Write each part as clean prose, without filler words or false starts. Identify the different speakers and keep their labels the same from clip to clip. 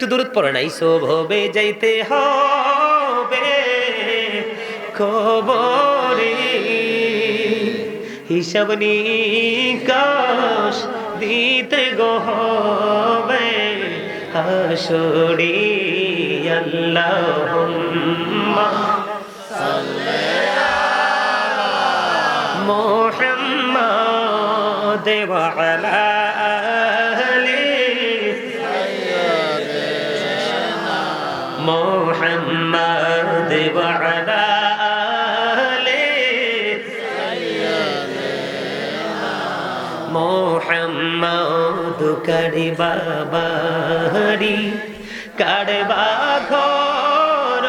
Speaker 1: একটু দূরত পড়ে নাই শোভবে যাইতে হবে খবরে হিসাব নিকাশ দিতে গো হবে হাসরে আল্লাহুম্মা মুহাম্মাদ ওয়া আলা আলি মুহাম্মাদ ওয়া আলা আলি মুহাম্মাদ কারবা বাড়ি কারবা ঘর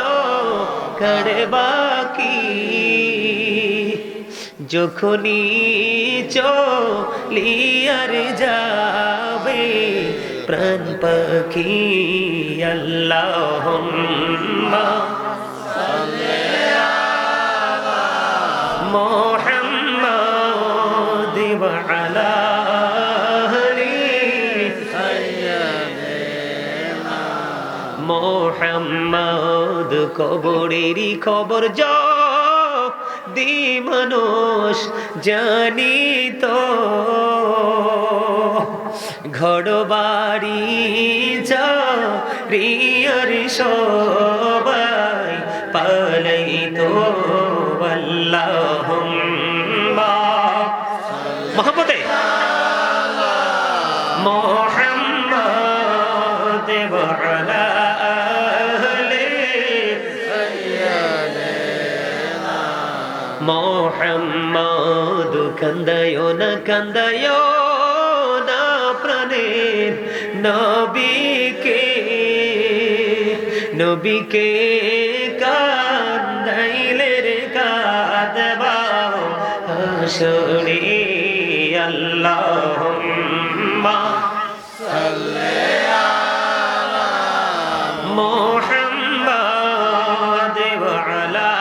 Speaker 1: কারবা কি যখনই চলিয়ার যাবে প্রাণ পাখি আল্লাহুম্মা মুহাম্মাদ ওয়া আলা আলি মুহাম্মাদ কবরেরই খবর দি মানুষ জানি তো ঘর বাড়ি রিয়ার সবাই পালাই তো আল্লাহুম্মা মোহাম্মদে মুহাম্মাদ ওয়া আলা মুহাম্মাদ কান্দায়ো না প্রাণের নবীকে কান্দাইলে রে কাঁদবা হাসরে আল্লাহুম্মা সাল্লি আলা মুহাম্মাদ ওয়া আলা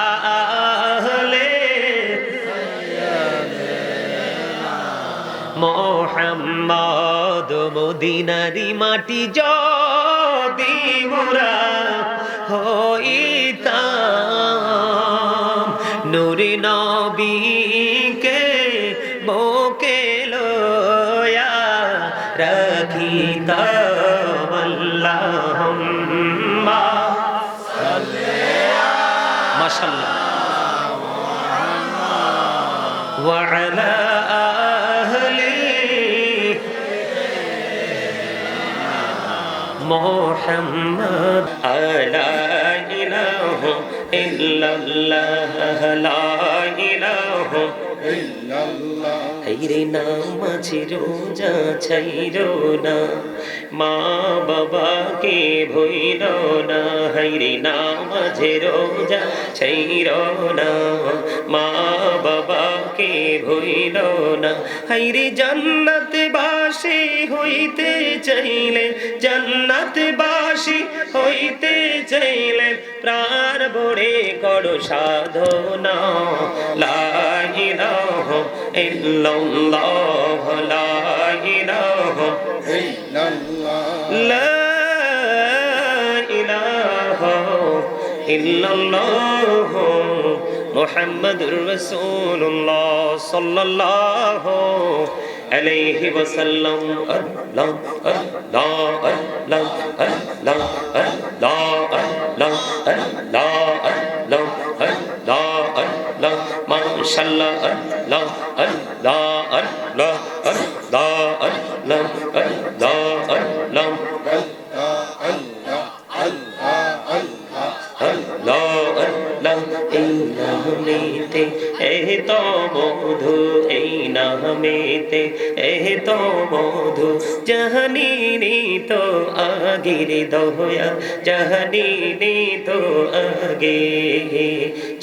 Speaker 1: মুহাম্মাদ মদিনারি মাটি যদি মোরা হইতাম নূরে নবীকে বুকে লয়া রাখিতাম আল্লাহুম্মা মাশাআল্লাহ ওয়া আলা মুহাম্মদ লা ইলাহা ইল্লাল্লাহ লা ইলাহা ইল্লাল্লাহ হায়রে নামাজি রোজা ছাইরো না মা বাবাকে ভুইলো না হায়রে নামাজি রোজা ছাইরো না মা বাবাকে ভুইলো না হায়রে জান্নাতবাসী হইতে চাইলে জান্নাতবাসী হইতে চাইলে প্রাণ ভরে করো সাধনা লা ইলাহা ইল্লাল্লাহ লা ইলাহা ইল্লাল্লাহ লা ইলাহা ইল্লাল্লাহ মুহাম্মাদুর রাসূলুল্লাহ সাল্লাল্লাহু আলাইহি ওয়াসাল্লাম আল্লাহ আল্লাহ আল্লাহ আল্লাহ আল্লাহ আল্লাহ আল্লাহ আল্লাহ আল্লাহ আল্লাহ মাশাআল্লাহ আল্লাহ আল্লাহ আল্লাহ আল্লাহ আল্লাহ আল্লাহ আল্লাহ এই নামেতে এত মধু এই নামেতে এত মধু জাহানিনি তো আগের দয়া জাহানিনি তো আগে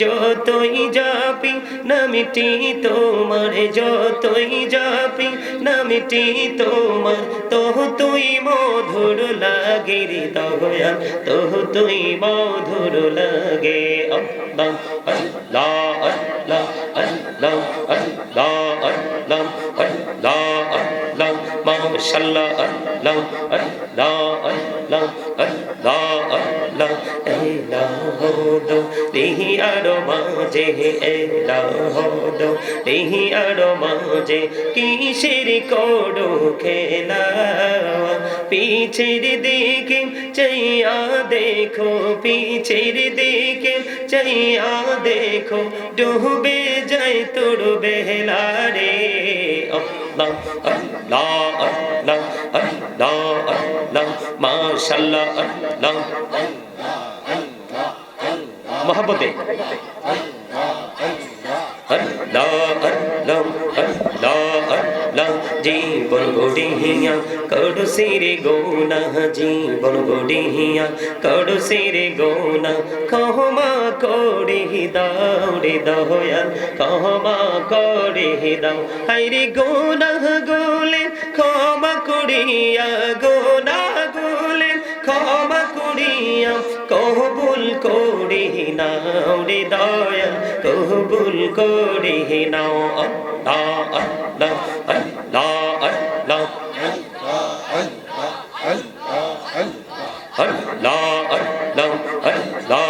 Speaker 1: যতই যাপি নামটি তোমার যতই যাপি নামটি তোমার তো তুই মধুর লাগে রে দয়া তো তুই মধুর লাগে আল্লাহ আল্লাহ আল্লাহ আল্লাহ আল্লাহ আল্লাহ আল্লাহ মাশাআল্লাহ আল্লাহ আল্লাহ আল্লাহ আল্লাহ আল্লাহ এলাহো দো দেহি আরো মাঝে এলাহো দো দেহি আরো মাঝে কিসের করো খেলা পিছের দিকে চাইয়া দেখো পিছের দিকে চাইয়া দেখো ডুবে যায় তোর বেলা রে আল্লাহ আল্লাহ আল্লাহ আল্লাহ আল্লাহ মাশাআল্লাহ আল্লাহ মহব্বতে আল্লাহ আল্লাহ আল্লাহ আল্লাহ জীবন গড়িয়া করো সিরে গোনা জীবন গড়িয়া করো সিরে গোনা ক্ষমা করে দাও রে দয়াল ক্ষমা করে দাও হায়রে গোনা গোলে ক্ষমা করিয়া গোনা গোলে ক্ষমা করিয়া কবুল করে নাও রে দয়াল কবুল করে নাও আল্লাহ আল্লাহ আল্লাহ আল্লাহ আল্লাহ আল্লাহ আল্লাহ আল্লাহ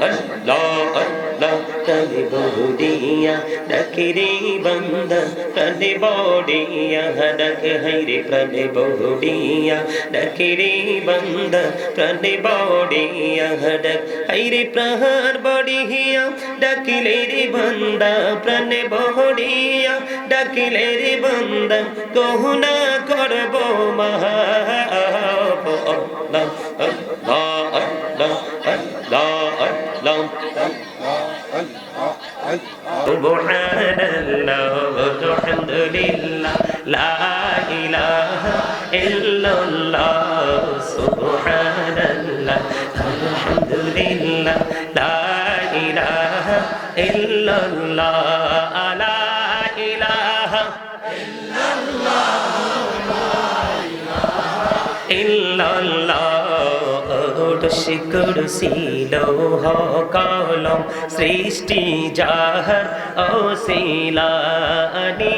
Speaker 1: আল্লাহ আল্লাহ প্রাণে বড়িয়া ডাকে রে বান্দা প্রাণে বড়িয়া ডাকে হাইরে প্রাণে বড়িয়া ডাকে রে বান্দা প্রাণে বড়িয়া ডাক হাইরে প্রাণ বড়িয়া ডাকিলে রে বান্দা প্রাণে বড়িয়া ডাকিলে রে বান্দা কহুনা করব মহা Allah Allah Allah Allah Allah Subhanallah walhamdulillah la ilaha illallah Subhanallah walhamdulillah la ilaha illallah la ilaha illallah কুরসি লৌহ কলম সৃষ্টি যাহার ওসিলানি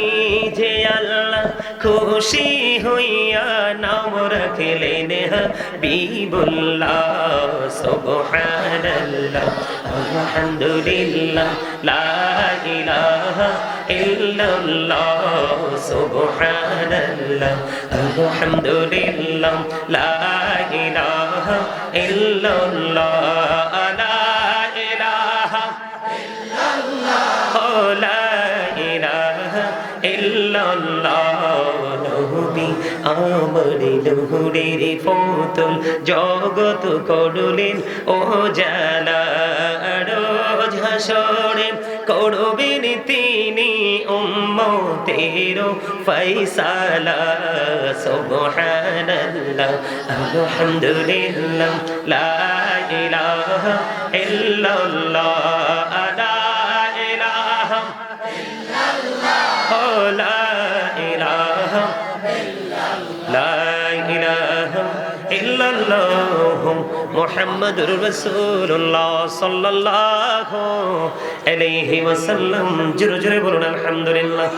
Speaker 1: যে আল্লাহ খুশি হইয়া নাম রাখলেন হাবিবুল্লাহ সুবহানাল্লাহ আলহামদুলিল্লাহ লা ইলাহা ইল্লাল্লাহ সুবহানাল্লাহ আলহামদুলিল্লাহ লা ইলাহা ইল্লাল্লাহ লা ইলাহা ইল্লাল্লাহ লা ইলাহা ইল্লাল্লাহ নবী আমার নূরের পুতুল জগৎ করলেন ও জালা রোজ হাসরে করবেন তিনি উম্মতের ফয়সালা সুবহানাল্লাহ আলহামদুলিল্লাহ লা ইলাহা ইল্লাল্লাহ লা ইলাহা ইল্লাল্লাহ লা ইলাহা লা ইলাহা ইল্লাল্লাহ মুহাম্মাদুর রাসূলুল্লাহ সাল্লাল্লাহু আলাইহি ওয়াসাল্লাম জোরে জোরে বলুন আলহামদুলিল্লাহ।